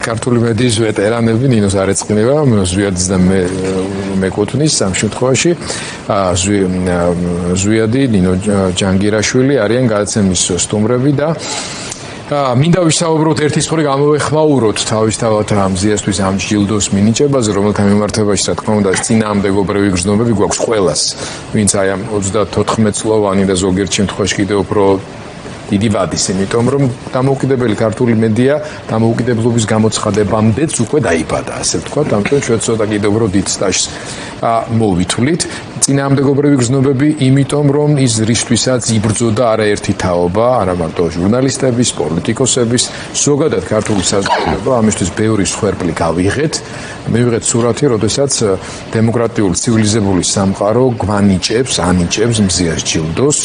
ქართული მედიის ვეტერანები ნინოს არ ეწყინება, ზვიადის და მეკუთვნის ამ შემთხვევაში ზვიადი, ნინო ჯანგირაშვილი არიან გადაცემის სტუმრები და მინდა ვისაუბროთ ერთის მხრივ გამოვეხმაუროთ თავისთავად ამ ზიასთვის ამ ჯილდოს მინიჭებაზე, რომელთა მიმართებაში, რა თქმა უნდა, წინააღმდეგობრივი გრძნობები გვაქვს ყველას, ვინც აი ამ 34 წლოვანი და ზოგიერთ შემთხვევაში კიდევ უფრო დიდი ვადის, იმიტომ რომ დამოუკიდებელი ქართული მედია დამოუკიდებლობის გამოცხადებამდეც უკვე დაიბადა, ასე ვთქვათ, ამიტომ ჩვენ ცოტა კიდევ უფრო დიდ სტაჟს მოვითვლით. წინააღმდეგობრივი გრძნობები, იმიტომ რომ ის რისთვისაც იბრძოდა არაერთი თაობა, არა მარტო ჟურნალისტების, პოლიტიკოსების, ზოგადად ქართული საზოგადოება, ამისთვის ბევრი სხერპლი გავიღეთ. მივიღეთ სურათი, როდესაც დემოკრატიული ცივილიზებული სამყარო ანიჭებს მზიას ჯილდოს,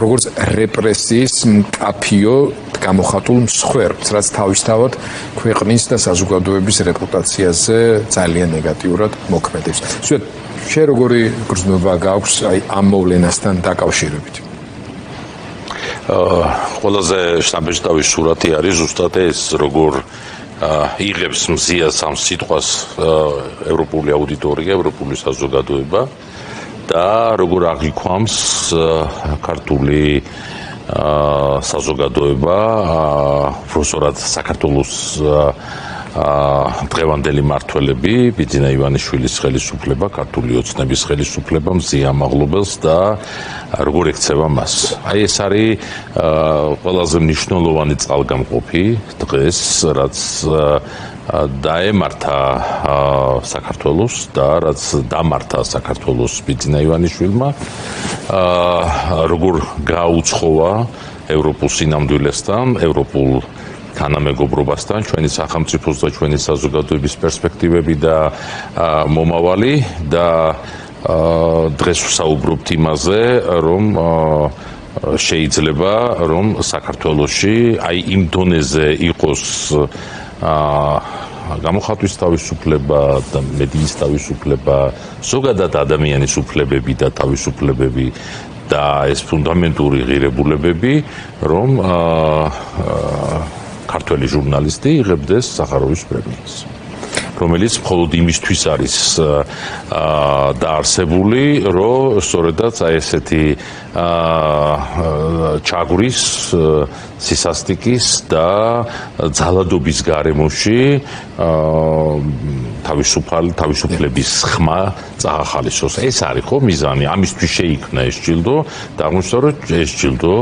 როგორც რეპრესიის მკაფიო გამოხატულ მსხვერპლს, რაც თავისთავად ქვეყნის და საზოგადოების რეპუტაციაზე ძალიან ნეგატიურად მოქმედებს. შენ როგორი გრძნობა გაქვს აი ამ მოვლენასთან დაკავშირებით? ყველაზე შთამბეჭდავი სურათი არის ზუსტად ეს, როგორ იღებს მზიას ამ სიტყვას ევროპული აუდიტორია, ევროპული საზოგადოება და როგორ აღიქვამს ქართული საზოგადოება, უბრალოდ საქართველოს დღევანდელი მმართველები, ბიძინა ივანიშვილის ხელისუფლება, ქართული ოცნების ხელისუფლება მზია მაღლობელს და როგორ ექცევა მას. აი ეს არის ყველაზე მნიშვნელოვანი წყალგამყოფი დღეს, რაც დაემართა საქართველოს და რაც დამართა საქართველოს ბიძინა ივანიშვილმა, როგორ გაუცხოვა ევროპულ სინამდვილესთან, ევროპულ თანამეგობრობასთან, ჩვენი სახელმწიფოს და ჩვენი საზოგადოების პერსპექტივები და მომავალი და დღეს ვსაუბრობთ იმაზე, რომ შეიძლება რომ საქართველოში აი იმ დონეზე იყოს გამოხატვის თავისუფლება და მედიის თავისუფლება, ზოგადად ადამიანის უფლებები და თავისუფლებები და ეს ფუნდამენტური ღირებულებები, რომ ქართველი ჟურნალისტი იღებდეს სახაროვის პრემიას, რომელიც მხოლოდ იმისთვის არის დაარსებული, რომ სწორედაც აი ესეთი ჩაგვრის, სისასტიკის და ძალადობის გარემოში თავისუფლების ხმა წაახალისოს. ეს არის ხო მიზანი, ამისთვის შეიქმნა ეს ჯილდო და აღმოჩნდა, რომ ეს ჯილდო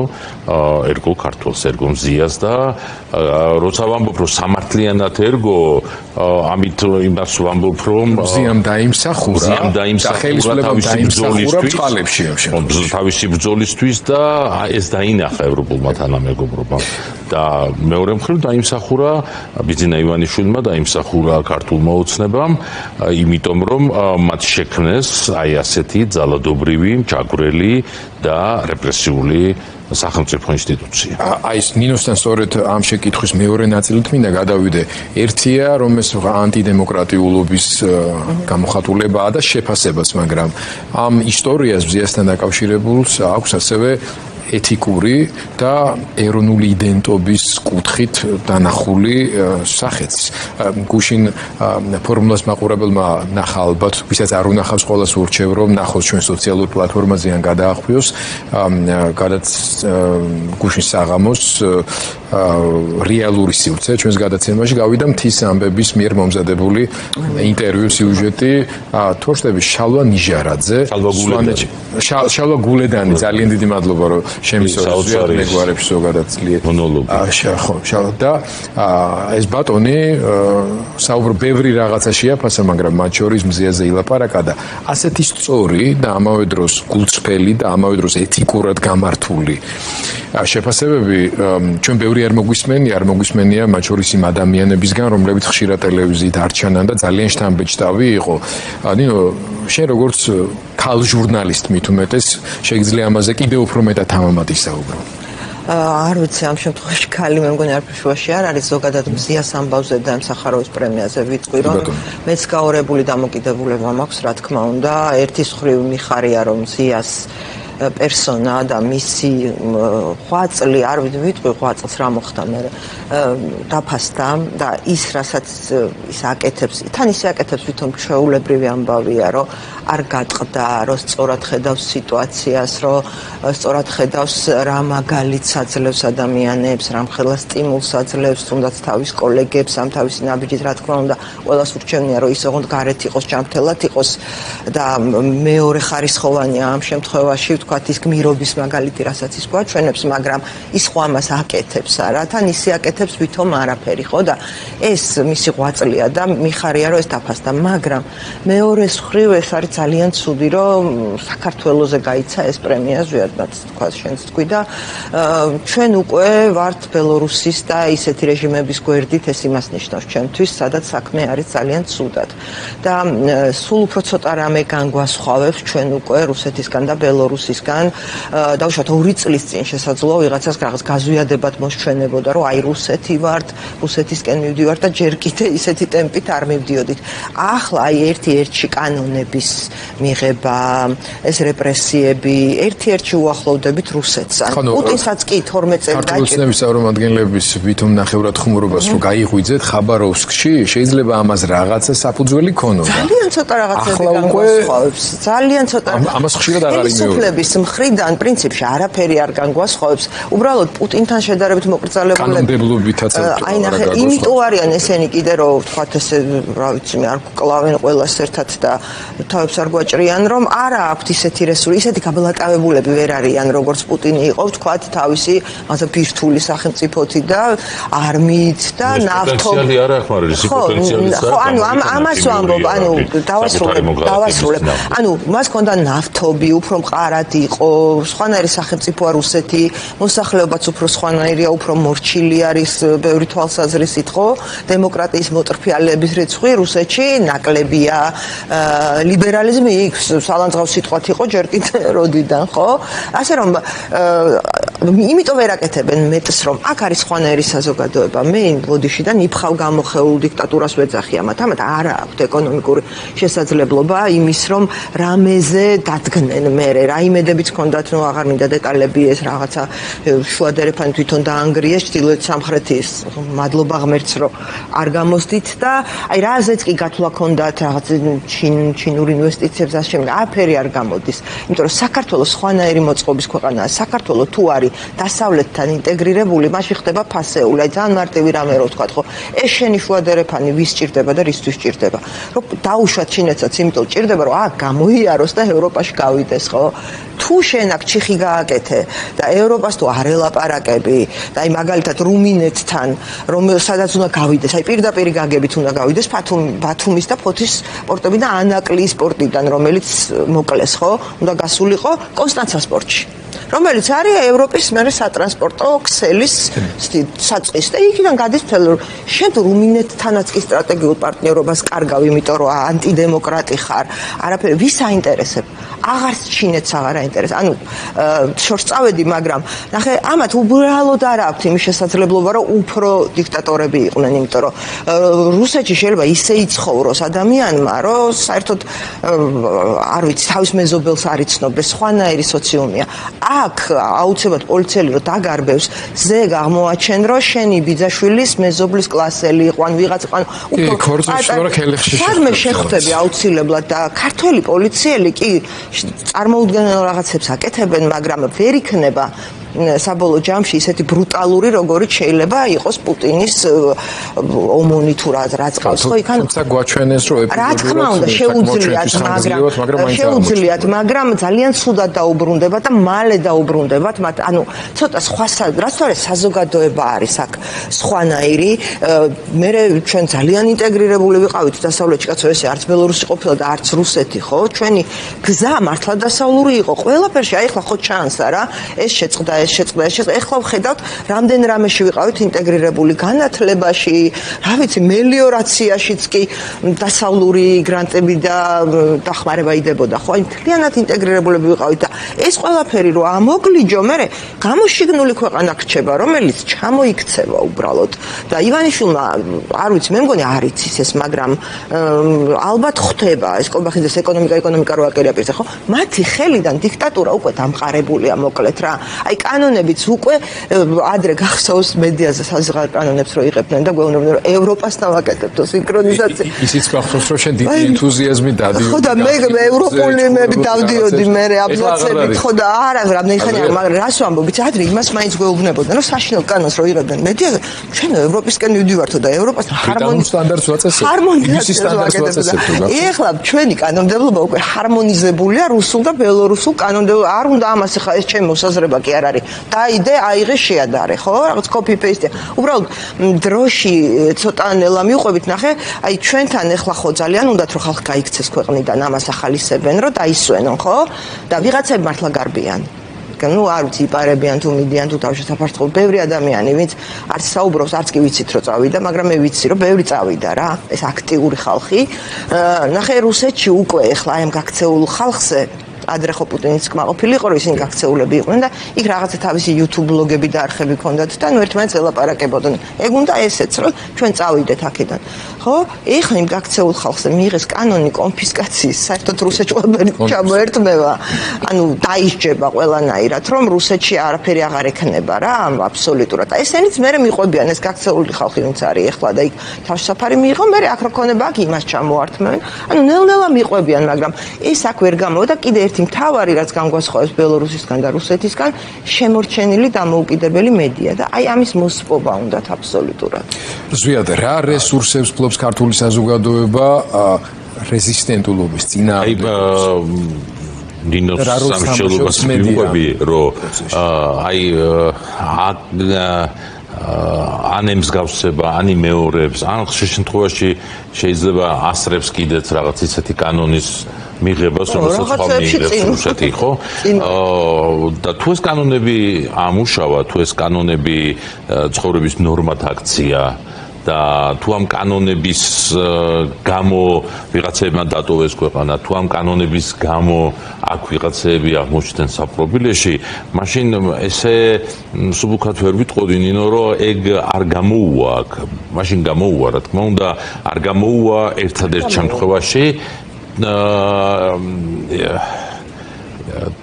ერგო ქართველს, ერგო მზიას და როცა ვამბობ, რომ სამართლიანად ერგო, ამით იმას ვამბობ, რომ მზიამ დაიმსახურა თავისი ბრძოლისთვის და ეს დაინახა ევროპულმა თანამეგობრობამ და მეორე მხრივ დაიმსახურა ბიძინა ივანიშვილმა, დაიმსახურა ქართულმა ოცნებამ, იმიტომ რომ მათ შექმნეს აი ასეთი ძალადობრივი, ჯაგვრელი და რეპრესიული სახელმწიფო ინსტიტუცია. აი ეს ნინოსთან სწორედ ამ შეკითხვის მეორე ნაწილით მინდა გადავიდე. ერთია, რომ ეს ანტიდემოკრატიულობის გამოხატულებაა და შეფასებაც, მაგრამ ამ ისტორიას მზიასთან დაკავშირებულს აქვს ასევე ეთიკური და ეროვნული იდენტობის კუთხით დანახული სახეც. გუშინ ფორმულას მაყურებელმა ნახა ალბათ, ვისაც არ უნახავს ყველას ურჩევ, რომ ნახოს ჩვენ სოციალურ პლატფორმაზე ან გადაახვიოს, გუშინ საღამოს რეალური სივრცე ჩვენს გადაცემაში გავიდა მთის ამბების მიერ მომზადებული ინტერვიუ სიუჟეტი თორშტების შალვა ნიჟარაძე, შალვა გულედანი, ძალიან დიდი მადლობა რომ შემისწორეთ მეგვარებს ზოგადად ძლიერად მონოლოგი. და ეს ბატონი საუბრობ ბევრი რაღაცა შეაფასა, მაგრამ მათ შორის მზიაზე ილაპარაკა და ასეთი სწორი და ამავე დროს გულწრფელი და ამავე დროს ეთიკურად გამართული შეფასებები ჩვენ ბევრი არ მოგვისმენია მათ შორის იმ ადამიანებისგან, რომლებიც ხშირად ტელევიზიით არჩანან და ძალიან შთამბეჭდავი იყო. ნინო, შენ როგორც ქალ ჟურნალისტ მით უმეტეს შეგიძლია ამაზე კიდევ უფრო მეტად ამამად ისაუბრო. არ ვიცი, ამ შემთხვევაში ქალი მე მგონი არაფერ შუაში არ არის, ზოგადად მზიას ამბავზე და სახაროვის პრემიაზე ვიტყვი, რომ მეც გაორებული დამოკიდებულება მაქვს, რა თქმა უნდა, ერთის მხრივ მიხარია, რომ მზიას პერსონა და მისი ღვაწლი, არ ვიტყვი ღვაწლს რა მოხდა მე დაფასდა და ის რასაც ის აკეთებს, თან ისე აკეთებს ვითომ ჩვეულებრივი ამბავია, რომ არ გატყდა, რომ სწორად ხედავს სიტუაციას, რომ სწორად ხედავს რა მაგალითს აძლევს ადამიანებს, რა მხელა სტიმულს აძლევს თუნდაც თავის კოლეგებს, ამ თავისი ნაბიჯით, რა თქმა უნდა, ყველას ურჩევნია, რომ ის ოღონდ გარეთ იყოს, ჯანმრთელად იყოს და მეორე ხარისხოვანია ამ შემთხვევაში, ვთქვათ, ის გმირობის მაგალითი, რასაც ის გვაჩვენებს, მაგრამ ის ხო ამას აკეთებს არა, თან ისე აკეთებს ვითომ არაფერი, ხო და ეს მისი ღვაწლია და მიხარია, რომ ეს დაფასდა, მაგრამ მეორეს მხრივ ეს არის ძალიან ცუდი, რომ საქართველოზე გაიცა ეს პრემია ზვიადად თქვა შენც თქვი და ჩვენ უკვე ვართ ბელორუსის და ისეთი რეჟიმების გვერდით ეს იმას ნიშნავს ჩვენთვის, სადაც საქმე არის ძალიან ცუდად. და სულ უფრო ცოტა რამე განგვასხვავებს ჩვენ უკვე რუსეთისგან და ბელორუსისგან. დავუშვათ 2 წლის წინ შესაძლოა ვიღაცას რაღაც გაზვიადებად მოსჩვენებოდა, რომ აი რუსეთი ვართ, რუსეთისკენ მივდივართ და ჯერ კიდე ისეთი ტემპით არ მივდიოდით. ახლა აი ერთ-ერთი კანონების მიღება, ეს რეპრესიები, ერთ-ერთი უახლოვდებით რუსეთს. პუტინსაც კი 12 წელი დაჭირდა. ქართულოცნების წარმომადგენლების ვითომ ნახევრად ხუმრობას რომ გაიღვიძეთ ხაბაროვსკში, შეიძლება ამას რაღაცა საფუძველი ქონოდა. ძალიან ცოტა რაღაცები განგვასხვავებს. ძალიან ცოტა. ამას ხშირად აღარ იმეორებ. ხელისუფლების მხრიდან პრინციპში არაფერი არ განგვასხვავებს. უბრალოდ პუტინთან შედარებით მოკრძალებულები. კანონმდებლობითაც აი ნახე, იმიტომ არიან ესენი კიდე რომ ვთქვათ ესე, რა ვიცი მე, არ გკლავენ ყველას ერთად და თავებს არ გვაჭრიან, რომ არა აქვთ ისეთი რესურსი, ისეთი გაბლატავებულები ვერ არიან, როგორც პუტინი იყო, ვთქვათ, თავისი მასა ბირთვული სახელმწიფოთი და არმიით და ნავთობ. პოტენციალი არ აქვს, მაგრამ ისი პოტენციალიც აქვს. ხო, ანუ ამას ვამბობ, ანუ დავასრულებ. ანუ მას ჰქონდა ნავთობი, უფრო მყარად იყო, სხვანაირი სახელმწიფოა რუსეთი, მოსახლეობაც უფრო სხვანაირია, უფრო მორჩილი არის ბევრი თვალსაზრისით, ხო? დემოკრატიის მოტრფიალების რიცხვი რუსეთში ნაკლებია. ლიბერალიზმი იქ სალანძღავ სიტყვათ იყო ჯერ კიდე როდიდან, ხო? ასე რომ იმიტომ ვერ აკეთებენ მეტს, რომ აქ არის სხვანაირი საზოგადოება. მე ბოდიშიდან იფხავ გამოხეულ დიქტატურას ვეძახი ამათ არა აქვთ ეკონომიკური შესაძლებლობა იმის, რომ რამეზე დადგნენ მერე, რა იმედებიც ჰქონდათ, რომ აღარ მინდა დეტალები ეს რაღაცა შუადერეფანი თვითონ დაანგრიეს ჩრდილოეთ სამხრეთის მადლობა ღმერთს, რომ არ გამოსდით და აი რაზეც კი გათვლა ჰქონდათ რაღაც ჩინურ ინვესტიციებს ასე შემდეგ, აფერი არ გამოდის. იმიტომ რომ საქართველოს სხვანაირი მოწყობის ქვეყანაა. საქართველოს თუ არის დასავლეთთან ინტეგრირებული, მაშინ ხდება ფასეული. აი ძალიან მარტივი რამე რო ვთქვათ, ხო? ეს შენი შუადერეფანი ვის ჭირდება და რისთვის ჭირდება? რომ დაუშვათ ჩინეთსაც, იმიტომ ჭირდება, რომ აქ გამოიაროს და ევროპაში გავიდეს, ხო? თუ შენ აქ ჩიხი გააკეთე და ევროპას თუ არ ელაპარაკები და აი მაგალითად რუმინეთთან, რომ სადაც უნდა გავიდეს, აი პირდაპირ გაგებით უნდა გავიდეს ბათუმის და ფოთის პორტები და ანაკლის პორტიდან, რომელიც მოკლეს, ხო? უნდა გასულიყო კონსტანცას პორტში. რომელიც არის ევროპის მერე სატრანსპორტო ქსელის საწყისი და იქიდან გადის მთელ შენ რუმინეთთანაც კი სტრატეგიულ პარტნიორობას კარგავ, იმიტომ რომ ანტიდემოკრატი ხარ. არაფერი ვის აინტერესებს? აღარც ჩინეთს აღარ აინტერესებს. ანუ შორს წავედი, მაგრამ ნახე, ამათ უბრალოდ არ აქვს იმის შესაძლებლობა, რომ უფრო დიქტატორები იყვნენ, იმიტომ რომ რუსეთში შეიძლება ისე იცხოვროს ადამიანმა, რომ საერთოდ არ ვიცი, თავის მეზობელს არ იცნობდეს, სხვანაირი სოციუმია. აქ აუცილებლად პოლიციელი რო დაგარბევს, ზე აღმოაჩენ, რომ შენი ბიძაშვილის მეზობლის კლასელი იყო, ან ვიღაცა ყან სადმე შეხვდები აუცილებლად და ქართველი პოლიციელი კი წარმოუდგენელ რაღაცებს აკეთებენ, მაგრამ ვერ იქნება საბოლოო ჯამში ისეთი ბრუტალური, როგორიც შეიძლება იყოს პუტინის ომონი თუ რაც ყავს, ხო? იქ თუმცა გვაჩვენეს, რომ რა თქმა უნდა შეუძლიათ, მაგრამ ძალიან ცუდად დაუბრუნდებათ და მალე დაუბრუნდებათ, ანუ ცოტა სხვა რაც თორე საზოგადოება არის აქ სხვანაირი. მე ჩვენ ძალიან ინტეგრირებული ვიყავით დასავლეთში, კაცო, ესე არც ბელორუსი ყოფილა და არც რუსეთი, ხო? ჩვენი გზა მართლა დასავლური იყო. ყველაფერში აი ხლა ხო ჩანს არა? ეს შეწყდა ეს შეწყდა. ეხლა ვხედავთ, რამდენ რამეში ვიყავით ინტეგრირებული განათლებაში, რა ვიცი, მელიორაციაშიც კი დასავლური გრანტები და დახმარება იდებოდა. ხო, აი მთლიანად ინტეგრირებულები ვიყავით და ეს ყველაფერი რო ამოგლიჯო, მე გამოშიგნული ქვეყანა რჩება, რომელიც ჩამოიქცევა უბრალოდ. და ივანიშვილმა, არ ვიცი, მე მგონი არ იცის ეს, მაგრამ ალბათ ხვდება ეს კობახიძეს ეკონომიკა რო აკერიაპირზე, ხო? მათი ხელიდან დიქტატურა უკვე დამყარებულია, მოკლედ რა. აი კანონებიც უკვე ადრე გახსოვს მედიაზე საზღარ კანონებს რო იღებდნენ და გვეუბნებდნენ რომ ევროპას დავაკეთებთ სინქრონიზაცია. ისიც გახსოვს რომ შენ დიდი ენთუზიაზმით დადიოდი. ხო და მე ევროპული მები დავდიოდი მე აბლოცებით, ხო და არა რამდენი ხანი, მაგრამ რას ვამბობ, იცი ადრე იმას მაინც გვეუბნებოდნენ რომ საშინელ კანონს რო იღებდნენ მედიაზე, ჩვენ ევროპისკენ მივდივართო და ევროპას სტანდარტს ვაწესებთ. ეხლა ჩვენი კანონმდებლობა უკვე ჰარმონიზებულია რუსულ და ბელორუსულ კანონმდებლობასთან. არ უნდა ამას ეხლა ეს ჩემი მოსაზრება კი არ არის. დაიდე, აიღე, შეადარე, ხო? რაღაც copy paste. უბრალოდ დროში ცოტა ნელა მივყვებით, ნახე, აი ჩვენთან ეხლა ხო ძალიან უნდათ რომ ხალხი გაიქცეს ქვეყნიდან, ამას ახალისებენ, რომ დაისვენონ, ხო? და ვიღაცები მართლა გარბიან. ну არ ვიცი იპარებიან თუ მიდიან თუ თავში საფართხო ბევრი ადამიანი ვინც არც საუბრობს არც კი ვიცით რომ წავიდა მაგრამ მე ვიცი რომ ბევრი წავიდა რა ეს აქტიური ხალხი ნახე რუსეთში უკვე ეხლა აი ამ გაქცეულ ხალხზე ადრე ხო პუტინის კმაყოფილი იყო რომ ისინი გაქცეულები იყვნენ და იქ რაღაცა თავისი YouTube ბლოგები და არხები ჰქონდათ და ნუ ერთმანეთს ელაპარაკებოდნენ ეგ უნდა ესეც რომ ჩვენ წავიდეთ აქედან ხო ეხლა იმ გაქცეულ ხალხზე მიიღეს კანონი კონფისკაციის საერთოდ რუსეთში ყველაფერი ჩამოერთმევა ანუ დაისჯება ყველანაირად რომ რუსეთში არაფერი აღარ ექნება რა აბსოლუტურად და ესენიც მერე მიყვებიან ეს გაქცეული ხალხი ვინც არის ეხლა და იქ თავშესაფარი მიიღო მერე აქ რო ქონება აქ იმას ჩამოართმევენ ანუ ნელ-ნელა მიყვებიან მაგრამ ეს აქ ვერ გამოვიდა კიდე მთავარი რაც განგვასხვავებს ბელორუსისგან და რუსეთისგან შემორჩენილი დამოუკიდებელი მედია და აი ამის მოსპობა უნდათ აბსოლუტურად. ზვიად, რა რესურსებს ფლობს ქართული საზოგადოება რეზისტენტულობის წინააღმდეგ? ნინოს სამშობლოს მივყვები რომ აი ანემს გავსება, ანი მეორებს, ან ხშირ შემთხვევაში შეიძლება ასრებს კიდეც რაღაც ისეთი კანონის მიღებას, რომელსაც ხომ მიიღებს რუსეთი, ხო? და თუ ეს კანონები ამუშავა, თუ ეს კანონები ცხოვრების ნორმად აქცია და თუ ამ კანონების გამო ვიღაცებმა დატოვეს ქვეყანა, თუ ამ კანონების გამო აქ ვიღაცები აღმოჩნდნენ საპრობილეში, მაშინ ესე სუბუქად ვერ ვიტყოდი ნინო, რომ ეგ არ გამოუვა აქ, მაშინ გამოუვა, რა თქმა უნდა, არ გამოუვა ერთადერთ შემთხვევაში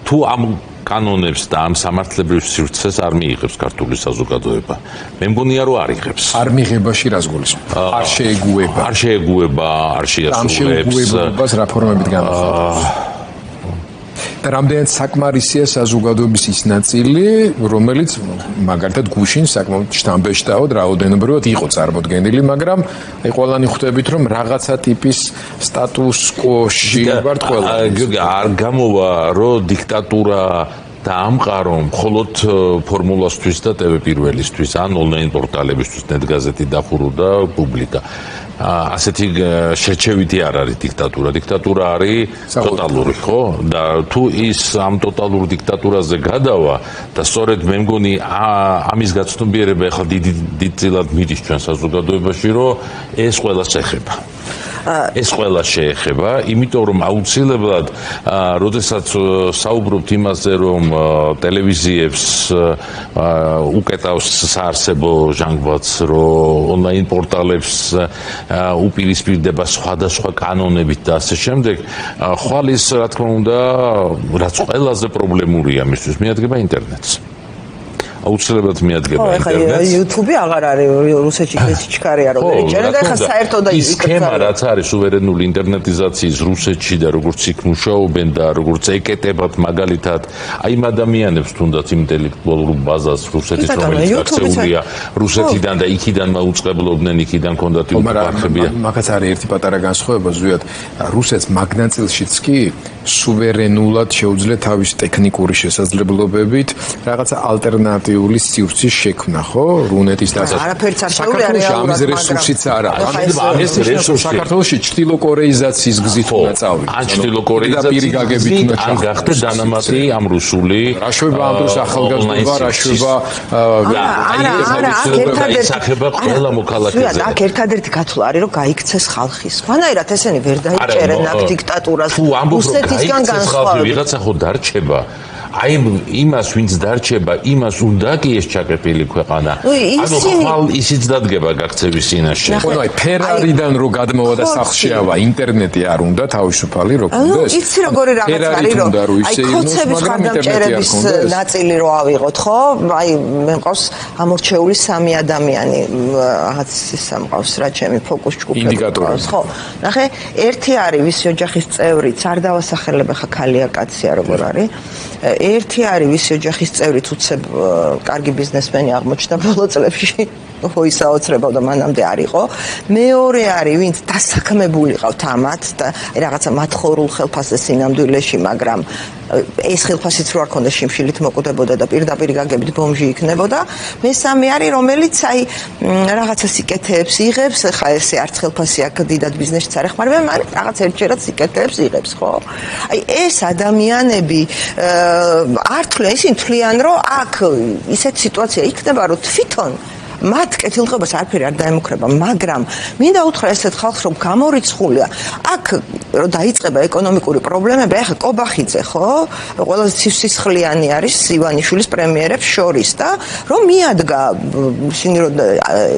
თუ ამ კანონებს და ამ სამართლებრივ სივრცეს არ მიიღებს ქართული საზოგადოება. მე მგონია რომ არ იღებს. არ მიღებაში რას გულისხმობ? არ შეეგუება. არ შეეგუება, არ შეასრულებს. ამ შეეგუებობას რა ფორმებით განახორციელებს? და რამდენად საკმარისია საზოგადოების ის ნაწილი, რომელიც მაგალითად გუშინ საკმაოდ შთამბეჭდავად რაოდენობრივად იყო წარმოდგენილი, მაგრამ აი ყველანი ხვდებით, რომ რაღაცა ტიპის სტატუს კვოში ვართ ყველანი. არ გამოვა, რომ დიქტატურა დაამყარო მხოლოდ ფორმულასთვის და TV პირველისთვის, ან ონლაინ პორტალებისთვის, ნეტგაზეთი დახურო და პუბლიკა. ასეთი შერჩევითი არ არის დიქტატურა. დიქტატურა არის ტოტალური, ხო? და თუ ის ამ ტოტალურ დიქტატურაზე გადავა და სწორედ მე მგონი ამის გაცნობიერება ახლა დიდწილად მიდის ჩვენ საზოგადოებაში, რომ ეს ყველას ეხება. ეს ყველა შეეხება, იმიტომ რომ აუცილებლად, როდესაც საუბრობთ იმაზე, რომ ტელევიზიებს უკეტავს საარსებო ჟანგბადს, რომ ონლაინ პორტალებს უპირისპირდება სხვადასხვა კანონებით და ასე შემდეგ, ხვალ ის, რა თქმა უნდა, რაც ყველაზე პრობლემურია მისთვის, მიადგება ინტერნეტს. აუცილებლად მიადგება ინტერნეტს. YouTube აღარ არის რუსეთში ესეთი ჩქარია რომ ეჭერა და ხა საერთოდ ის სქემა რაც არის სუვერენული ინტერნეტიზაციის რუსეთში და როგორც იქ მუშაობენ და როგორც ეკეტებათ მაგალითად აი იმ ადამიანებს თუნდაც ინტელექტუალურ ბაზას რუსეთის რომელიც აქცეულია რუსეთიდან და იქიდან მაუწყებლობდნენ იქიდან კონდათ YouTube-ები. მაგაც არის ერთი პატარა განსხვავება ზუსტად რუსეთს მაგნაწილშიც კი სუვერენულად შეუძლია თავის ტექნიკური შესაძლებლობებით რაღაცა ალტერნატიული სივრცის შექმნა, ხო? რუნეტის დასაწყისად. არაფერიც არ შეუძლია რეალურად, ამის რესურსიც არა. ეს რესურსი საქართველოში ჩtildeოკორეიზაციის გზით უნდა წავიდე. ან ჩtildeოკორეიზაციის ან გახდა დანამატი ამ რუსული რა შვება ამ დროს ახალგაზრდობა, რა შვება ისახება ყველა მოქალაქეზე. აქ ერთადერთი გათვლა არის, რომ გაიქცეს ხალხი. სხვანაირად ესენი ვერ დაიჭერენ აქ დიქტატურას. რუსეთისგან განსხვავებით. ვიღაცა ხო დარჩება. აი იმას ვინც დარჩება, იმას უნდა კი ეს ჩაკეტილი ქვეყანა. ანუ ხვალ ისიც დადგება გაქცევის წინაშე. ხო, აი ფერარიდან რო გადმოვა და სახლში ავა, ინტერნეტი არ უნდა თავისუფალი რო გქონდეს. იცი როგორი რაღაც არის, რომ აი ქოცების ხარდამჭერების ნაწილი რო ავიღოთ, ხო? აი მე მყავს ამორჩეული 3 ადამიანი, რაღაც ისა მყავს რა ჩემი ფოკუს ჯგუფი მყავს, ხო? ნახე, ერთი არის ვისი ოჯახის წევრიც, არ დავასახელებ ხა ქალია კაცია როგორ არის. ერთი არის ვისი ოჯახის წევრიც უცებ კარგი ბიზნესმენი აღმოჩნდა ბოლო წლებში. ჰოისაოცრებავ და მანამდე არ იყო. მეორე არის ვინც დასაქმებული ყავთ ამათ და რაღაცა მათხოვრულ ხელფასზე სინამდვილეში, მაგრამ ეს ხელფასიც რო არ ქონდა შიმშილით მოკვდებოდა და პირდაპირ გაგებით ბომჟი იქნებოდა. მესამე არის რომელიც აი რაღაცა სიკეთეებს იღებს, ხა ესე არც ხელფასი აქ დიდად ბიზნესიც არ ეხმარება, მაგრამ რაღაც ერთჯერად სიკეთეებს იღებს, ხო? აი ეს ადამიანები არ თვლიან, ისინი თვლიან, რომ აქ ისეთ სიტუაცია იქნება, რომ თვითონ მათ კეთილდღებას არაფერი არ დაემუქრება, მაგრამ მინდა უთხრა ესეთ ხალხს, რომ გამორიცხულია. აქ რომ დაიწყება ეკონომიკური პრობლემები, ახლა კობახიძე, ხო? ყველაზე სისხლიანი არის ივანიშვილის პრემიერებს შორის და რომ მიადგა ისინი რომ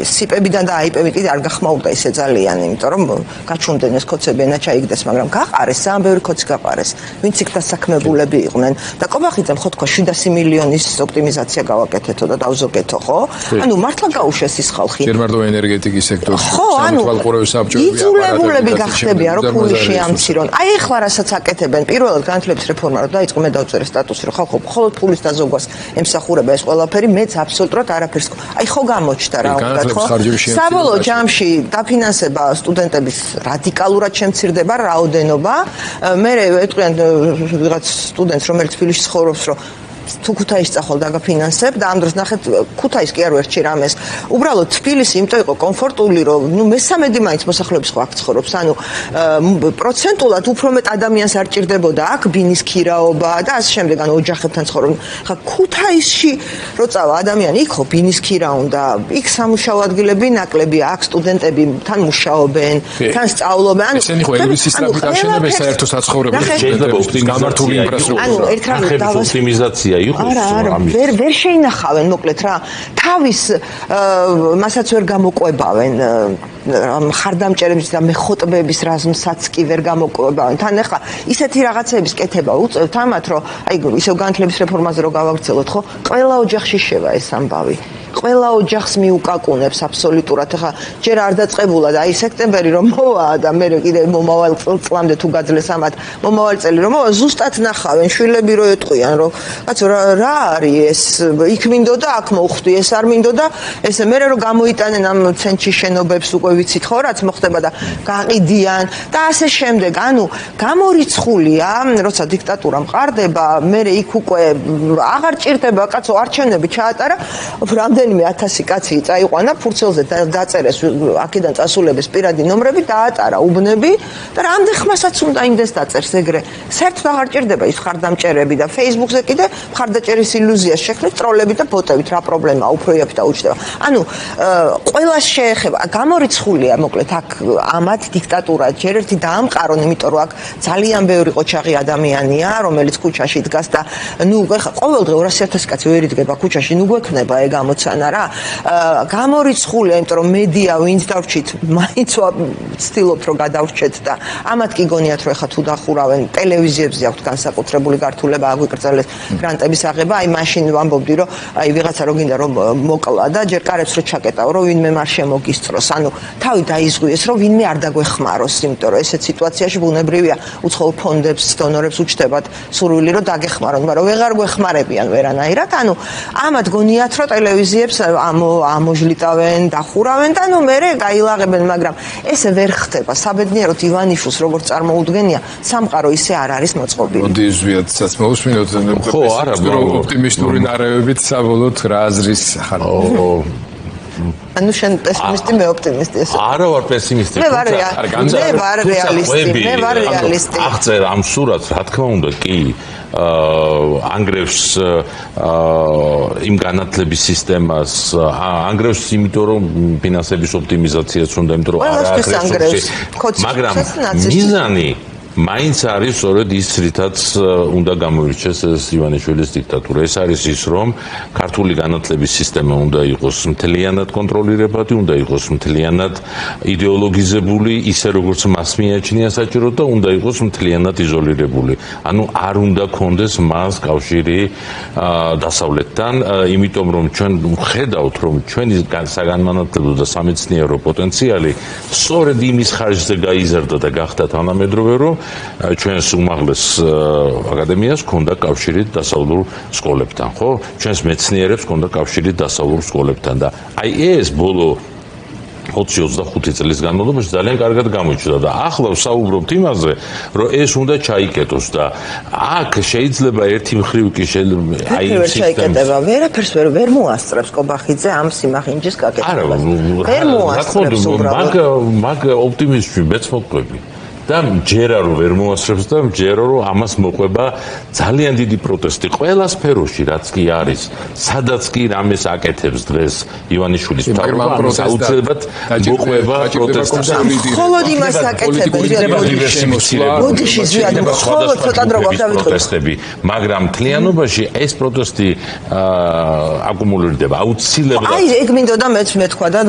სიპებიდან და აიპებით კიდე არ გახმაურდა ისე ძალიან, იმიტომ რომ გაჩუნდნენ ეს ქოცები ენა ჩაიგდეს, მაგრამ გაყარეს, ძალიან ბევრი ქოცი გაყარეს. ვინც იქ დასაქმებულები იყვნენ და კობახიძემ ხო თქვა 700 მილიონის ოპტიმიზაცია გავაკეთეთო და დავზოგეთო, ხო? ანუ მართლა გაუშვეს ის ხალხი. ჯერ მარტო ენერგეტიკის სექტორში. ხო, ანუ თვალყურების საბჭოები იძულებულები გახდებიან, რომ ფული შეამცირონ. აი ეხლა რასაც აკეთებენ, პირველად განათლების რეფორმა რომ დაიწყო, მე დავწერე სტატუსი, რომ ხალხო მხოლოდ ფულის დაზოგვას ემსახურება ეს ყველაფერი, მეც აბსოლუტურად არაფერს. აი ხო გამოჩნდა რა უნდა ხო? საბოლოო ჯამში დაფინანსება სტუდენტების რადიკალურად შემცირდება რაოდენობა. მე ეტყვიან ვიღაც სტუდენტს, რომელიც თბილისში ცხოვრობს, რომ თუ ქუთაისში წახვალ დაგაფინანსებ და ამ დროს ნახეთ ქუთაისს კი არ ვერჩი რამეს. უბრალოდ თბილისი იმიტომ იყო კომფორტული, რომ ნუ მესამედი მაინც მოსახლეობის ხო აქ ცხოვრობს. ანუ პროცენტულად უფრო მეტ ადამიანს არ ჭირდებოდა აქ ბინის ქირაობა და ასე შემდეგ, ანუ ოჯახებთან ცხოვრობენ. ხა ქუთაისში რო წავა ადამიანი, იქ ხო ბინის ქირა უნდა, იქ სამუშაო ადგილები ნაკლებია, აქ სტუდენტები თან მუშაობენ, თან სწავლობენ. ანუ ესენი ხო ელვისის სწრაფით აშენებენ საერთო საცხოვრებლებს, შეიძლება გამართული ინფრასტრუქტურა. ანუ ერთ რამეს ოპტიმიზაცია არა, ვერ შეინახავენ, მოკლედ რა. თავის მასაც ვერ გამოყვებავენ ხარდამჭერების და მეხოტბების რაზმსაც კი ვერ გამოყვებავენ. თან ახლა ისეთი რაღაცების კეთება უწევთ ამათ, რომ აი ისევ განათლების რეფორმაზე რო გავაგრძელოთ, ხო? ყველა ოჯახში შევა ეს ამბავი. ყველა ოჯახს მიუკაკუნებს აბსოლუტურად. ახლა ჯერ არ დაწყებულა და აი სექტემბერი რომ მოვა და მე კიდე მომავალ წლამდე თუ გაძლეს ამათ, მომავალ წელი რომ მოვა, ზუსტად ნახავენ შვილები რო ეტყვიან, რომ კაცო რა არის ეს, იქ მინდოდა, აქ მოხვდი, ეს არ მინდოდა, ესე მე რომ გამოიტანენ ამ ცენტრში შენობებს უკვე ვიცით ხო რაც მოხდება და გაყიდიან და ასე შემდეგ. ანუ გამორიცხულია, როცა დიქტატურა მყარდება, მე იქ უკვე აღარ ჭირდება კაცო არჩევნები ჩაატარა, რამდენიმე 1000 კაცი წაიყვანა ფურცელზე დაწერეს აქედან წასულების პირადი ნომრები, დაატარა უბნები და რამდენ ხმასაც უნდა იმდეს დაწერს ეგრე. საერთოდ აღარ ჭირდება ის ხარდამჭერები და Facebook-ზე კიდე ხარდაჭერის ილუზიას შექმნით ტროლები და ბოტებით, რა პრობლემაა, უფრო იაფი დაუჭდება. ანუ ყველას შეეხება, გამორიცხულია, მოკლედ აქ ამათ დიქტატურა ჯერ ერთი დაამყარონ, იმიტომ რომ აქ ძალიან ბევრი ყოჩაღი ადამიანია, რომელიც ქუჩაში დგას და ნუ ეხა ყოველდღე 200.000 კაცი ვერ იდგება ქუჩაში, ნუ გვექნება ეგ ამოცანა რა. გამორიცხულია, იმიტომ რომ მედია ვინც დავრჩით, მაინც ვცდილობთ რომ გადავრჩეთ და ამათ კი გონიათ რომ ეხა თუ დახურავენ ტელევიზიებზე აქვთ განსაკუთრებული გართულება, აგვიკრძალეს გრანტების აღება, აი მაშინ ვამბობდი რომ აი ვიღაცა რო გინდა რომ მოკლა და ჯერ კარებს რო ჩაკეტაო, რომ ვინმე არ შემოგისწროს. ანუ თავი დაიზღვიეს, რომ ვინმე არ დაგვეხმაროს, იმიტომ რომ ესეთ სიტუაციაში ბუნებრივია უცხოურ ფონდებს, დონორებს უჩნდებათ სურვილი რომ დაგეხმარონ, მაგრამ ვეღარ გვეხმარებიან ვერანაირად. ანუ ამათ გონიათ რომ ტელევიზიები ბიძგებს ამოჟლიტავენ, დახურავენ და ნუ მერე გაილაღებენ, მაგრამ ესე ვერ ხდება. საბედნიეროდ ივანიშვილს როგორც წარმოუდგენია, სამყარო ისე არ არის მოწყობილი. მოდი ზვიათსაც მოусმინოთ. ხო, არა, ოპტიმისტური ნარევებით საბოლოოდ რა აზრის ხარ? ანუ შენ პესიმისტი, მე ოპტიმისტი ესე. არა ვარ პესიმისტი. მე ვარ რეალისტი. აღწერ ამ სურათს, რა თქმა უნდა, კი. ანგრევს იმ განათლების სისტემას, ანგრევს იმიტომ რომ ფინანსების ოპტიმიზაციაც უნდა, იმიტომ რომ არა ანგრევს. მაგრამ მიზანი მაინც არის სწორედ ის, რითაც უნდა გამოირჩეს ეს ივანიშვილის დიქტატურა. ეს არის ის, რომ ქართული განათლების სისტემა უნდა იყოს მთლიანად კონტროლირებადი, უნდა იყოს მთლიანად იდეოლოგიზებული, ისე როგორც მას მიაჩნია საჭირო და უნდა იყოს მთლიანად იზოლირებული. ანუ არ უნდა კონდეს მას კავშირი დასავლეთთან, იმიტომ რომ ჩვენ ვხედავთ, რომ ჩვენი საგანმანათლებლო და სამეცნიერო პოტენციალი სწორედ იმის ხარჯზე გაიზარდა და გახდა თანამედროვე, რომ ჩვენს უმაღლეს აკადემიას ჰქონდა კავშირი დასავლურ სკოლებთან, ხო? ჩვენს მეცნიერებს ჰქონდა კავშირი დასავლურ სკოლებთან და აი ეს ბოლო 20-25 წლის განმავლობაში ძალიან კარგად გამოჩნდა და ახლა ვსაუბრობთ იმაზე, რომ ეს უნდა ჩაიკეტოს და აქ შეიძლება ერთი მხრივ კი შეიძლება აი ეს ჩაიკეტება, ვერაფერს ვერ მოასწრებს კობახიძე ამ სიმახინჯის გაკეთებას. არა, ვერ მოასწრებს უბრალოდ. მაგ ოპტიმიზმში მეც მოყვები. და მჯერა რომ ვერ მოასწრებს და მჯერა რომ ამას მოყვება ძალიან დიდი პროტესტი ყველა სფეროში, რაც კი არის, სადაც კი რამეს აკეთებს დღეს ივანიშვილის მთავრობა, აუცილებლად მოყვება პროტესტი. მხოლოდ იმას აკეთებს, ბოდიში ზიად, მხოლოდ ცოტა დრო გავდავიწყოთ პროტესტები, მაგრამ მთლიანობაში ეს პროტესტი აკუმულირდება აუცილებლად. აი ეგ მინდოდა მეც მეთქვა და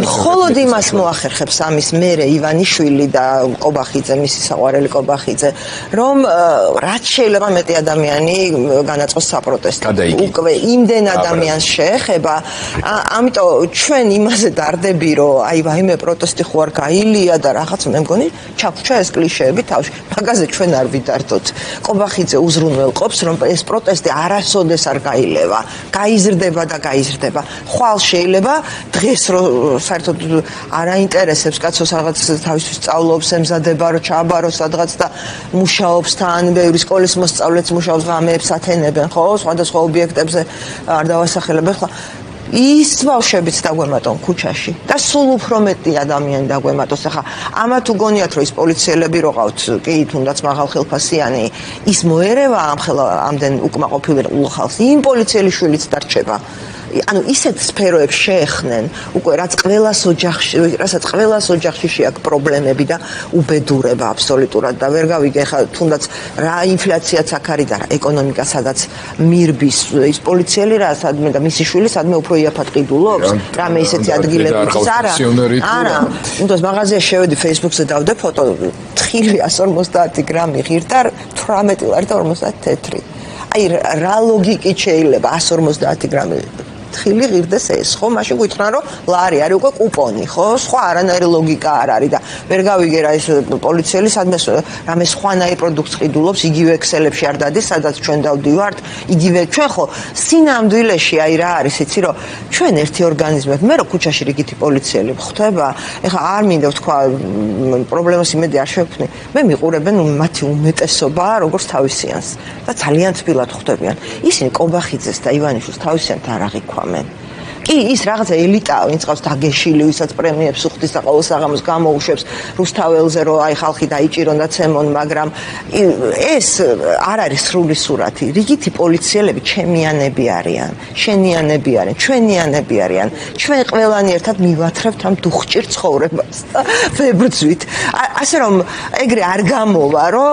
მხოლოდ იმას მოახერხებს ამის მერე ივანიშვილი და კობახიძე, მისი საყვარელი კობახიძე, რომ რაც შეიძლება მეტი ადამიანი განაწყოს საპროტესტო. უკვე იმდენ ადამიანს შეეხება, ამიტომ ჩვენ იმაზე დარდები, რომ აი ვაიმე პროტესტი ხო არ გაილია და რაღაც მე მგონი ჩაგვჭა ეს კლიშეები თავში. მაგაზე ჩვენ არ ვიდარდოთ. კობახიძე უზრუნველყოფს, რომ ეს პროტესტი არასოდეს არ გაილევა, გაიზრდება და გაიზრდება. ხვალ შეიძლება დღეს რომ საერთოდ არ აინტერესებს კაცოს რაღაც თავისთვის სწავლობს, ემზადება რომ ჩააბაროს სადღაც და მუშაობს თან, ბევრი სკოლის მოსწავლეც მუშაობს, ღამეებს ათენებენ, ხო, სხვადასხვა ობიექტებზე არ დავასახელებენ, ხო. ის ბავშვებიც დაგვემატონ ქუჩაში და სულ უფრო მეტი ადამიანი დაგვემატოს. ახლა ამა თუ გონიათ რომ ის პოლიციელები როყავთ, კი, თუნდაც მაღალ ხელფასიანი, ის მოერევა ამდენ უკმაყოფილ ხალხს, იმ პოლიციელი შვილიც დარჩება. ანუ ისეთ სფეროებს შეეხნენ, უკვე რასაც ყველას ოჯახში შეაქვს პრობლემები და უბედურება აბსოლუტურად და ვერ გავიგე ხა თუნდაც რა ინფლაციაც აქ არის და რა ეკონომიკა სადაც მირბის ის პოლიციელი რა სადმე და მისი შვილი სადმე უფრო იაფად ყიდულობს, რამე ისეთი ადგილებიც არა. არა, თუნდაც მაღაზიაში შევედი Facebook-ზე დავდე ფოტო, თხილი 150 გრამი ღირდა 18 ლარი და 50 თეთრი. აი რა ლოგიკით შეიძლება 150 გრამი ხილი ღირდეს ეს, ხო? მაშინ გითხრან რომ ლარი არის უკვე კუპონი, ხო? სხვა არანაირი ლოგიკა არ არის და ვერ გავიგე რა ეს პოლიციელი სადმე რამე სხვანაირ პროდუქტს ყიდულობს, იგივე ექსელებში არ დადის, სადაც ჩვენ დავდივართ, იგივე ჩვენ ხო სინამდვილეში აი რა არის, იცი რომ ჩვენ ერთი ორგანიზმები, მე რო ქუჩაში რიგითი პოლიციელი ხდება, ეხლა არ მინდა ვთქვა პრობლემას იმედი არ შევქმნი, მე მიყურებენ მათი უმეტესობა როგორც თავისიანს და ძალიან თბილად ხვდებიან. ისინი კობახიძეს და ივანიშვილს თავისიანთ არ აღიქვამენ. კი, ის რაღაცა ელიტაა, ვინც ყავს დაგეშილი, ვისაც პრემიებს უხდის და ყოველ საღამოს გამოუშვებს რუსთაველზე, რომ აი ხალხი დაიჭირონ და ცემონ, მაგრამ ეს არ არის სრული სურათი. რიგითი პოლიციელები ჩემიანები არიან, შენიანები არიან, ჩვენიანები არიან. ჩვენ ყველანი ერთად მივათრევთ ამ დუხჭირ ცხოვრებას და ვებრძვით. ასე რომ ეგრე არ გამოვა, რომ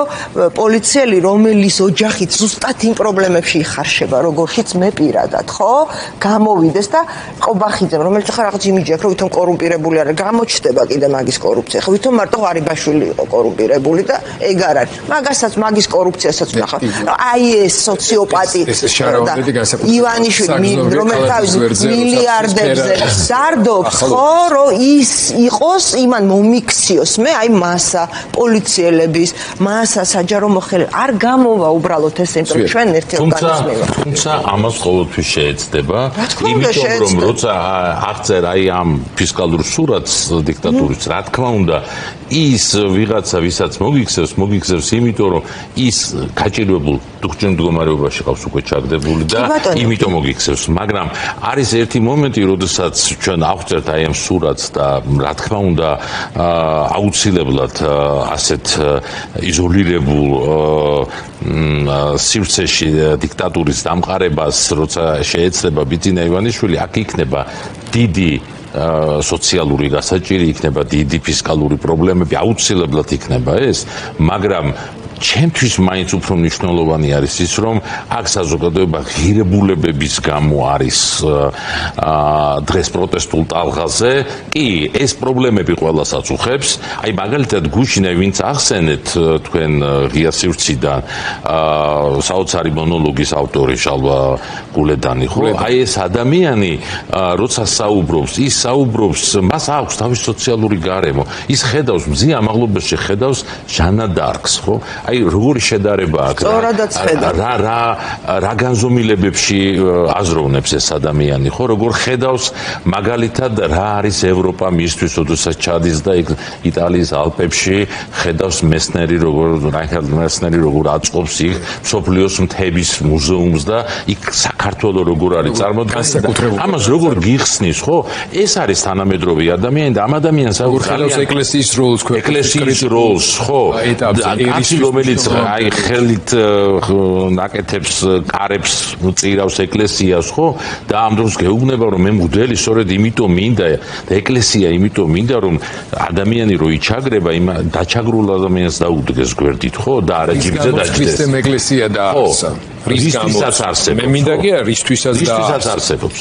პოლიციელი, რომელიც ოჯახით ზუსტად იმ პრობლემებში იხარშება, როგორშიც მე პირადად, ხო? გამოვიდეს და ყობახიძემ, რომელიც ახლა რაღაც იმიჯი აქვს, რომ ვითომ კორუმპირებული არის, გამოჩნდება კიდე მაგის კორუფცია. ხო ვითომ მარტო ღარიბაშვილი იყო კორუმპირებული და ეგ არ არის. მაგის კორუფციასაც ვნახავ. აი ეს სოციოპატი ივანიშვილი, რომელთაც მილიარდებზე ზარდობს, ხო, რომ ის იყოს, იმან მომიქციოს მე აი მასა პოლიციელების, მასა საჯარო მოხელე არ გამოვა უბრალოდ ეს იმიტომ რომ ჩვენ ერთი ორგანიზმი ვართ. თუმცა ამას ყოველთვის შეეცდება, იმიტომ რომ როცა აღწერ აი ამ ფისკალურ სურათს დიქტატურის, რა თქმა უნდა, ის ვიღაცა ვისაც მოგიქცევს იმიტომ რომ ის გაჭირვებულ დუხჭირ მდგომარეობაში ყავს უკვე ჩაგდებული და იმიტომ მოგიქცევს, მაგრამ არის ერთი მომენტი, როდესაც ჩვენ აღწერთ აი ამ სურათს და რა თქმა უნდა აუცილებლად ასეთ იზოლირებულ სივრცეში დიქტატურის დამყარებას როცა შეეცდება ბიძინა ივანიშვილი, აქ იქნება დიდი სოციალური გასაჭირი, იქნება დიდი ფისკალური პრობლემები, აუცილებლად იქნება ეს, მაგრამ ჩემთვის მაინც უფრო მნიშვნელოვანი არის ის, რომ აქ საზოგადოება ღირებულებების გამო არის დღეს პროტესტულ ტალღაზე. კი, ეს პრობლემები ყველას აწუხებს. აი მაგალითად გუშინე ვინც ახსენეთ თქვენ ღია სივრციდან საოცარი მონოლოგის ავტორი შალვა გულედანი, ხო? აი ეს ადამიანი როცა საუბრობს, ის საუბრობს, მას აქვს თავის სოციალური გარემო. ის ხედავს მზიან მაღლობელში ხედავს ჟანა დარკს, ხო? აი როგორი შედარება აქვს რა განზომილებებში აზროვნებს ეს ადამიანი, ხო, როგორ ხედავს მაგალითად რა არის ევროპა მისთვის, ოდესაც ჩადის და იტალიის ალპებში ხედავს მესნერი როგორ აწყობს იქ მსოფლიოს მთების მუზეუმს და იქ საქართველო როგორ არის წარმოდგენილი, ამას როგორ გიხსნის, ხო? ეს არის თანამედროვე ადამიანი და ამ ადამიანს ხედავს ეკლესიის როლს, ხო? რომელიც აი ხელით ნაკეთებს, კარებს წირავს ეკლესიას, ხო? და ამ დროს გეუბნება რომ მე მღვდელი სწორედ იმიტომ მინდა და ეკლესია იმიტომ მინდა რომ ადამიანი რო იჩაგრება, იმ დაჩაგრულ ადამიანს დაუდგეს გვერდით, ხო? და არა ჯიბზე დაჯდეს. ეს ეკლესია დაარსა. რისთვისაც არსებობს. მე მინდა კი არა რისთვისაც არსებობს.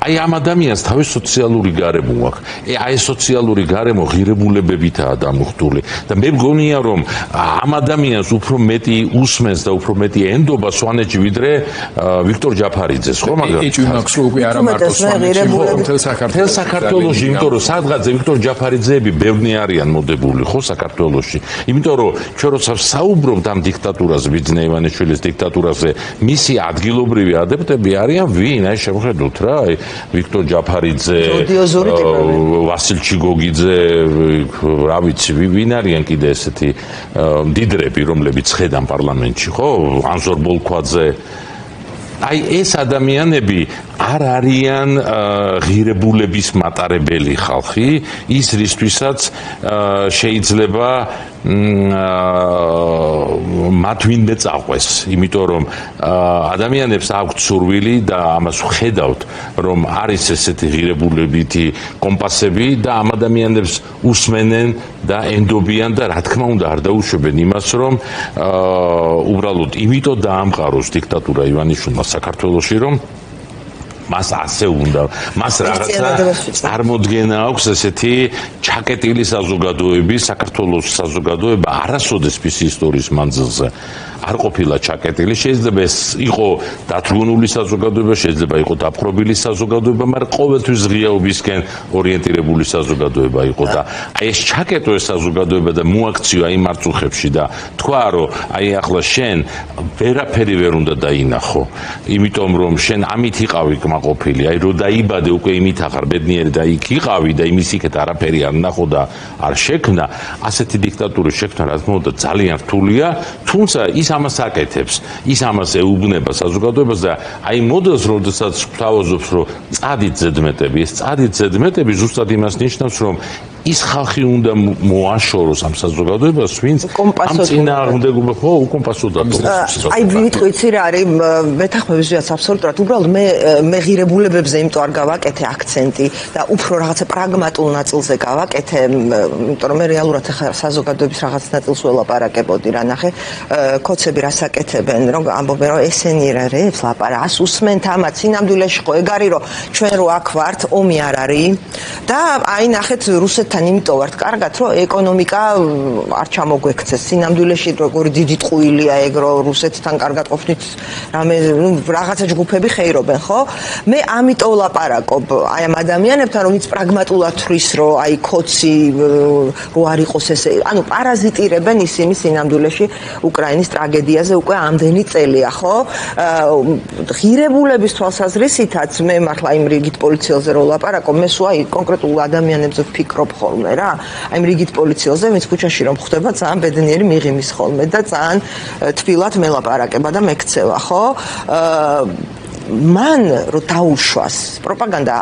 აი ამ ადამიანს თავის სოციალური გარემო აქვს. აი ეს სოციალური გარემო ღირებულებებითაა დამუხტული და მე მგონია რომ ამ ადამიანს უფრო მეტი usmens და უფრო მეტი ენდობა სვანეთში ვიდრე ვიქტორ ჯაფარიძეს, ხო მაგრამ? ეჭვი მაქვს რომ უკვე არა მარტო სვანეთში, მთელ საქართველოში, იმიტომ რომ სადღაც ვიქტორ ჯაფარიძეები ბევრი არიან მოდებული, ხო საქართველოში. იმიტომ რომ ჩვენ როცა საუბრობთ ამ დიქტატურაზე, ბიძინა ივანიშვილის დიქტატურაზე, მისი ადგილობრივი ადეპტები არიან ვინ? აი შევხედოთ რა, აი ვიქტორ ჯაფარიძე, ვასილ ჩიგოგიძე, რა ვიცი, ვინ არიან კიდე ესეთი მდიდრები, რომლებიც ხედან პარლამენტში, ხო? ანზორ ბოლქვაძე. აი ეს ადამიანები არ არიან ღირებულების მატარებელი ხალხი, ის რისთვისაც შეიძლება მათ ვინმე წაყვეს, იმიტომ რომ ადამიანებს აქვთ სურვილი და ამას ვხედავთ, რომ არის ესეთი ღირებულებითი კომპასები და ამ ადამიანებს უსმენენ და ენდობიან და რა თქმა უნდა არ დაუშვებენ იმას, რომ უბრალოდ იმიტომ დაამყაროს დიქტატურა ივანიშვილმა საქართველოში, რომ მას ასე უნდა, მას რაღაცა წარმოდგენა აქვს ესეთი ჩაკეტილი საზოგადოების, საქართველოს საზოგადოება არასოდეს მის ისტორიის მანძილზე არ ყოფილა ჩაკეტილი, შეიძლება ეს იყო დათრგუნული საზოგადოება, შეიძლება იყო დაპყრობილი საზოგადოება, მაგრამ ყოველთვის ღიაობისკენ ორიენტირებული საზოგადოება იყო და აი ეს ჩაკეტო ეს საზოგადოება და მოაქციო აი მარწუხებში და თქვა რომ აი ახლა შენ ვერაფერი ვერ უნდა დაინახო, იმიტომ რომ შენ ამით იყავი კმაყოფილი, აი რო დაიბადე უკვე იმით ახარ ბედნიერი და იქ იყავი და იმის იქეთ არაფერი არ ნახო და არ შექმნა, ასეთი დიქტატურის შექმნა რა თქმა უნდა ძალიან რთულია, თუმცა ის ამას აკეთებს, ის ამას ეუბნება საზოგადოებას და აი მოდელს როდესაც გვთავაზობს რომ წადით ზედმეტები, ეს წადით ზედმეტები ზუსტად იმას ნიშნავს რომ ის ხალხი უნდა მოაშოროს ამ საზოგადოებას, ვინც ამ წინააღმდეგობა ხო უკომპასო დატოვოს. აი ვიტყვიცი რა არის მეთანხმების ვიაც აბსოლუტურად უბრალოდ მე ღირებულებებზე იმიტომ არ გავაკეთე აქცენტი და უფრო რაღაცა პრაგმატულ ნაწილზე გავაკეთე, იმიტომ რომ მე რეალურად ახლა საზოგადოების რაღაც ნაწილს ველაპარაკებოდი რა ნახე კოცები რას აკეთებენ რომ ამბობენ რომ ესენი რებს ლაპარაკს უსმენთ ამათ სინამდვილეში ხო ეგ არის რომ ჩვენ რო აქ ვართ ომი არ არის და აი ნახეთ რუსეთთან იმიტომ ვართ კარგად რომ ეკონომიკა არ ჩამოგვექცეს სინამდვილეში როგორი დიდი ტყუილია ეგ რომ რუსეთთან კარგად ყოფნით რამე რაღაცა ჯგუფები ხეირობენ ხო მე ამიტომ ლაპარაკობ აი ამ ადამიანებთან რომიც პრაგმატულად თვლის რომ აი კოცი რო არ იყოს ესე ანუ პარაზიტირებენ ისინი სინამდვილეში უკრაინის ტრაგედიაზე უკვე ამდენი წელია ხო ღირებულების თვალსაზრისითაც მე მართლა იმ რიგით პოლიციელზე რო ლაპარაკობ მე სულ აი კონკრეტულ ადამიანებზე ვფიქრობ ხოლმე რა აი იმ რიგით პოლიციელზე ვინც ქუჩაში რომ ხდება ძალიან ბედნიერი მიღიმის ხოლმე და ძალიან თბილად მელაპარაკება და მეკცევა ხო მან რო დაუშვას პროპაგანდა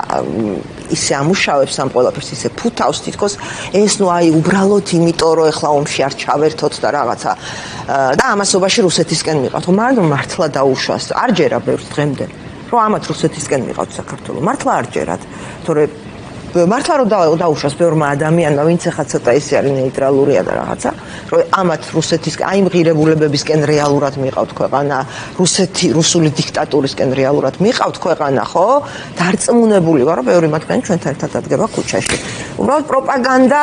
ისე ამუშავებს ამ ყველაფერს ისე ფუთავს თითქოს ეს ნუ აი უბრალოდ იმიტომ რომ ეხლა ომში არ ჩავერთოთ და რაღაცა და ამასობაში რუსეთისკენ მიყავთ ხო მაგრამ მართლა დაუშვას არ ჯერა ბევრს დღემდე რომ ამათ რუსეთისკენ მიყავთ საქართველოს მართლა არ ჯერათ თორე მართლა რომ დაუშვას ბევრმა ადამიანმა ვინც ახლა ცოტა ისე არის ნეიტრალურია და რაღაცა რომ ამათ რუსეთისკენ აი ღირებულებებისკენ რეალურად მიყავთ ქვეყანა რუსული დიქტატურისკენ რეალურად მიყავთ ქვეყანა ხო დარწმუნებული ვარ რომ ბევრი მათგანი ჩვენთან ერთად ადგება ქუჩაში უბრალოდ პროპაგანდა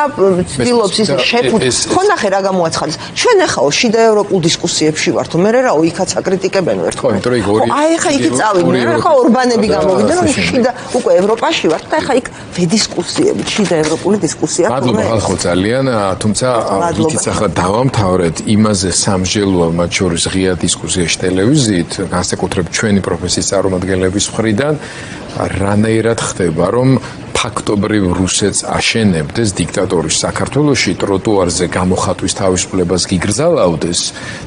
ცდილობს ისე შეფუთოს ხო ნახე რა გამოაცხადეს ჩვენ ახლა შიდა ევროპულ დისკუსიებში ვართ მე რაო იქაც აკრიტიკებენ ერთ ხო იმიტომ რომ აი ახლა იქ წავიდნენ ახლა ორბანები გამოვიდნენ რომ შიდა უკვე ევროპაში ვართ და ახლა იქ დისკუსიები, შიდა ევროპული დისკუსია. მადლობა ხალხო ძალიან, თუმცა იქიც ახლა დავამთავრეთ იმაზე სამჟელოა მათ შორის ღია დისკუსიაში ტელევიზიით, განსაკუთრებით ჩვენი პროფესიის წარმომადგენლების მხრიდან რანაირად ხდება, რომ ფაქტობრივ რუსეთს აშენებდეს დიქტატორის საქართველოში ტროტუარზე გამოხატვის თავისუფლებას გიგრძალავდეს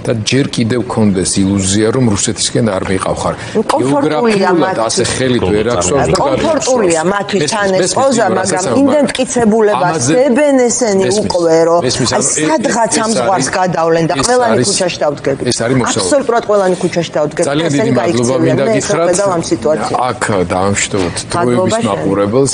და ჯერ კიდევ კონდეს ილუზია რომ რუსეთისკენ არ მიყავხარ. გეოგრაფიულად ასე ხელით ვერ აღსვავს და კომფორტულია მათთვის თან ეს პოზა, მაგრამ იდენტიფიცებულებას დებენ ესენი უკვე რომ სადღაც ამ ზღვარს გადავლენ და ყველანი ქუჩაში დავდგებით. ეს არის მოსავალ. აბსოლუტურად ყველანი ქუჩაში დავდგებით. ძალიან დიდი მადლობა მინდა გითხრათ. აქ დავამშვიდობთ დროების მაყურებელს.